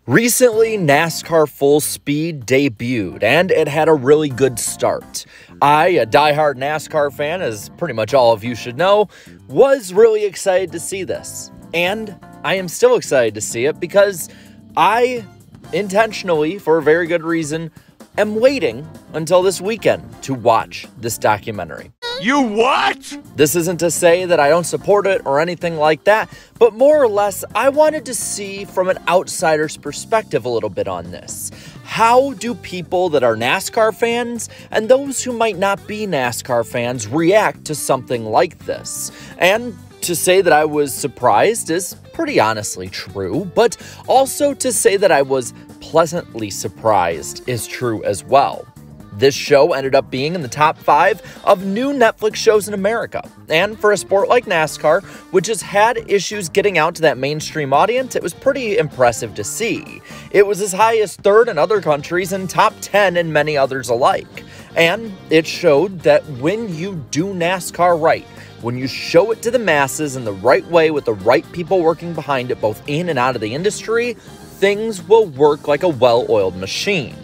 Recently, NASCAR Full Speed debuted, and it had a really good start. I, a diehard NASCAR fan, as pretty much all of you should know, was really excited to see this. And I am still excited to see it because I, intentionally, for a very good reason, am waiting until this weekend to watch this documentary. You what? This isn't to say that I don't support it or anything like that, but more or less, I wanted to see from an outsider's perspective a little bit on this. How do people that are NASCAR fans and those who might not be NASCAR fans react to something like this? And to say that I was surprised is pretty honestly true, but also to say that I was pleasantly surprised is true as well. This show ended up being in the top 5 of new Netflix shows in America. And for a sport like NASCAR, which has had issues getting out to that mainstream audience, it was pretty impressive to see. It was as high as 3rd in other countries and top 10 in many others alike. And it showed that when you do NASCAR right, when you show it to the masses in the right way with the right people working behind it both in and out of the industry, things will work like a well-oiled machine.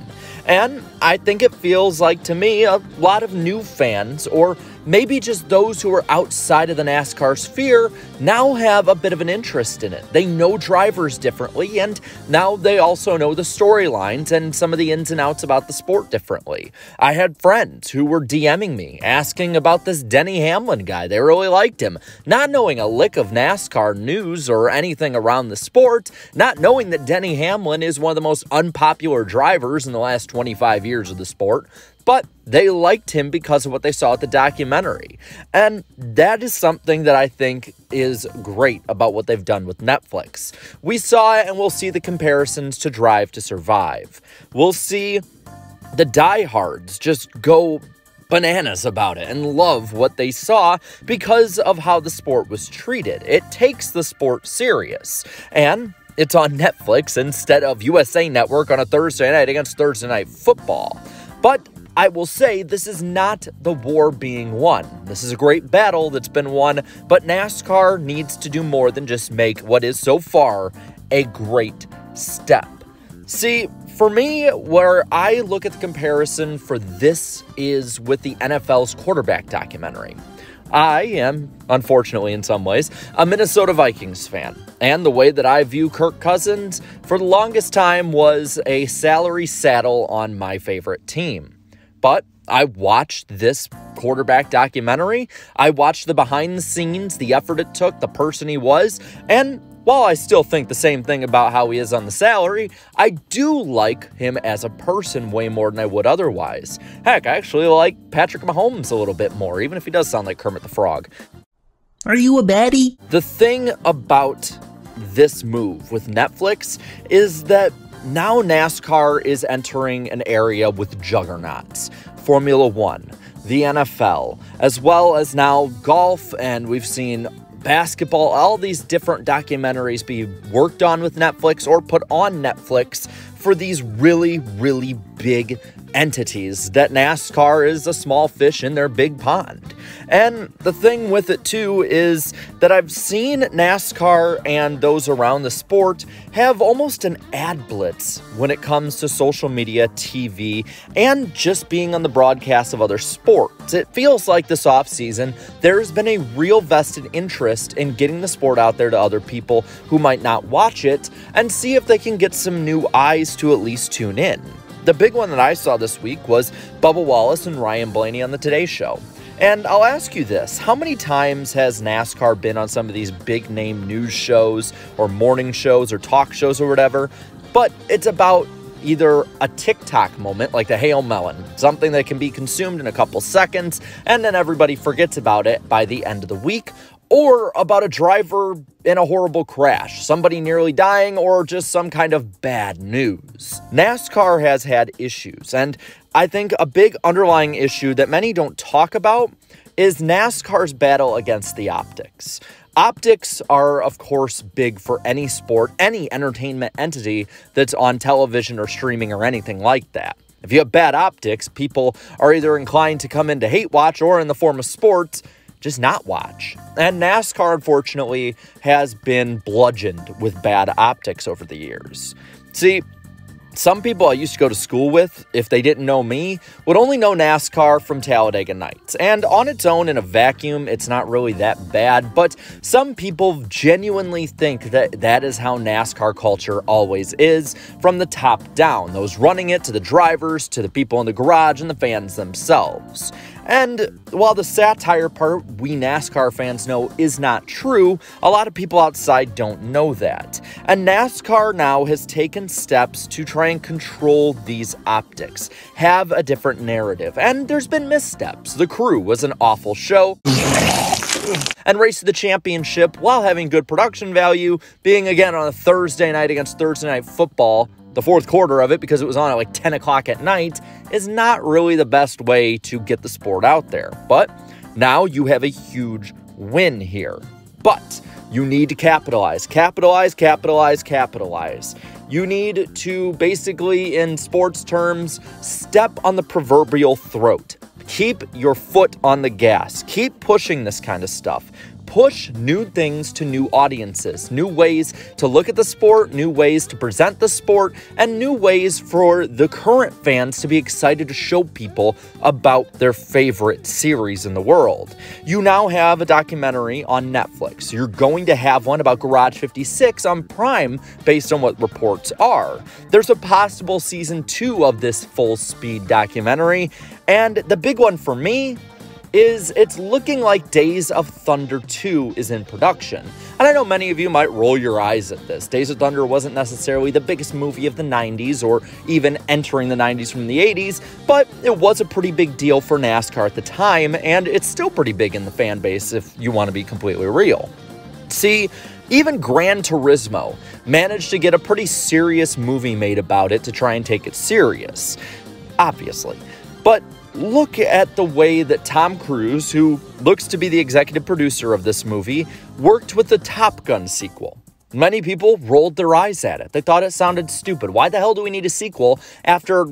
And I think it feels like, to me, a lot of new fans, or maybe just those who are outside of the NASCAR sphere, now have a bit of an interest in it. They know drivers differently, and now they also know the storylines and some of the ins and outs about the sport differently. I had friends who were DMing me, asking about this Denny Hamlin guy. They really liked him, not knowing a lick of NASCAR news or anything around the sport, not knowing that Denny Hamlin is one of the most unpopular drivers in the last 25 years of the sport. But they liked him because of what they saw at the documentary. And that is something that I think is great about what they've done with Netflix. We saw it, and we'll see the comparisons to Drive to Survive. We'll see the diehards just go bananas about it and love what they saw because of how the sport was treated. It takes the sport serious. And it's on Netflix instead of USA Network on a Thursday night against Thursday Night Football. But I will say this is not the war being won. This is a great battle that's been won, but NASCAR needs to do more than just make what is so far a great step. See, for me, where I look at the comparison for this is with the NFL's quarterback documentary. I am, unfortunately in some ways, a Minnesota Vikings fan, and the way that I view Kirk Cousins for the longest time was a salary saddle on my favorite team. But I watched this quarterback documentary, I watched the behind the scenes, the effort it took, the person he was, and while I still think the same thing about how he is on the salary, I do like him as a person way more than I would otherwise. Heck, I actually like Patrick Mahomes a little bit more, even if he does sound like Kermit the Frog. Are you a baddie? The thing about this move with Netflix is that now NASCAR is entering an area with juggernauts. Formula One, the NFL, as well as now golf, and we've seen basketball, all these different documentaries be worked on with Netflix or put on Netflix for these really, really big entities that NASCAR is a small fish in their big pond. And the thing with it too is that I've seen NASCAR and those around the sport have almost an ad blitz when it comes to social media, TV, and just being on the broadcast of other sports. It feels like this offseason there's been a real vested interest in getting the sport out there to other people who might not watch it and see if they can get some new eyes to at least tune in. The big one that I saw this week was Bubba Wallace and Ryan Blaney on the Today Show. And I'll ask you this, how many times has NASCAR been on some of these big name news shows or morning shows or talk shows or whatever, but it's about either a TikTok moment like the Hail Melon, something that can be consumed in a couple seconds and then everybody forgets about it by the end of the week, or about a driver in a horrible crash, somebody nearly dying, or just some kind of bad news. NASCAR has had issues, and I think a big underlying issue that many don't talk about is NASCAR's battle against the optics. Optics are, of course, big for any sport, any entertainment entity that's on television or streaming or anything like that. If you have bad optics, people are either inclined to come in to hate watch or, in the form of sports, just not watch. And NASCAR, unfortunately, has been bludgeoned with bad optics over the years. See, some people I used to go to school with, if they didn't know me, would only know NASCAR from Talladega Nights. And on its own, in a vacuum, it's not really that bad, but some people genuinely think that that is how NASCAR culture always is, from the top down. Those running it, to the drivers, to the people in the garage, and the fans themselves. And while the satire part we NASCAR fans know is not true, a lot of people outside don't know that. And NASCAR now has taken steps to try and control these optics, have a different narrative, and there's been missteps. The Crew was an awful show, and Race to the Championship, while having good production value, being again on a Thursday night against Thursday Night Football, the fourth quarter of it, because it was on at like 10 o'clock at night, is not really the best way to get the sport out there. But now you have a huge win here. But you need to capitalize. Capitalize, capitalize, capitalize. You need to basically, in sports terms, step on the proverbial throat. Keep your foot on the gas. Keep pushing this kind of stuff. Push new things to new audiences, new ways to look at the sport, new ways to present the sport, and new ways for the current fans to be excited to show people about their favorite series in the world. You now have a documentary on Netflix. You're going to have one about Garage 56 on Prime based on what reports are. There's a possible season 2 of this full-speed documentary, and the big one for me is it's looking like Days of Thunder 2 is in production. And I know many of you might roll your eyes at this. Days of Thunder wasn't necessarily the biggest movie of the 90s or even entering the 90s from the 80s, but it was a pretty big deal for NASCAR at the time, and it's still pretty big in the fan base if you want to be completely real. See, even Gran Turismo managed to get a pretty serious movie made about it to try and take it serious, obviously. But look at the way that Tom Cruise, who looks to be the executive producer of this movie, worked with the Top Gun sequel. Many people rolled their eyes at it. They thought it sounded stupid. Why the hell do we need a sequel after,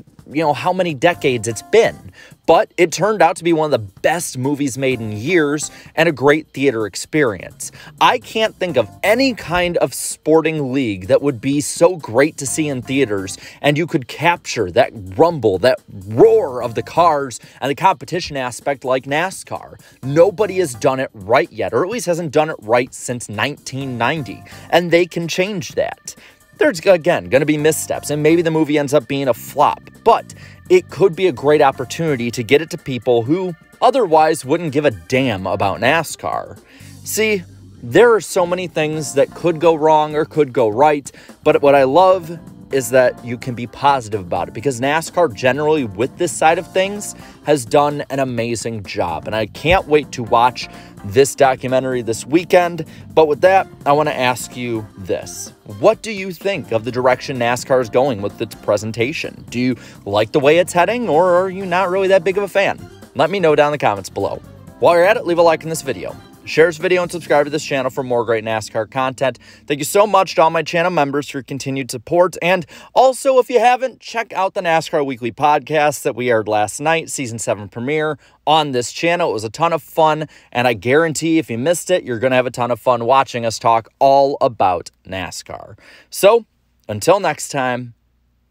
how many decades it's been? But it turned out to be one of the best movies made in years and a great theater experience. I can't think of any kind of sporting league that would be so great to see in theaters and you could capture that rumble, that roar of the cars and the competition aspect like NASCAR. Nobody has done it right yet, or at least hasn't done it right since 1990, and they can change that. There's, again, going to be missteps, and maybe the movie ends up being a flop, but it could be a great opportunity to get it to people who otherwise wouldn't give a damn about NASCAR. See, there are so many things that could go wrong or could go right, but what I love is that you can be positive about it, because NASCAR generally with this side of things has done an amazing job, and I can't wait to watch this documentary this weekend. But with that, I want to ask you this. What do you think of the direction NASCAR is going with its presentation? Do you like the way it's heading, or are you not really that big of a fan? Let me know down in the comments below. While you're at it, leave a like in this video. Share this video and subscribe to this channel for more great NASCAR content. Thank you so much to all my channel members for your continued support. And also, if you haven't, check out the NASCAR Weekly podcast that we aired last night, Season 7 premiere on this channel. It was a ton of fun, and I guarantee if you missed it, you're going to have a ton of fun watching us talk all about NASCAR. So, until next time,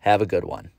have a good one.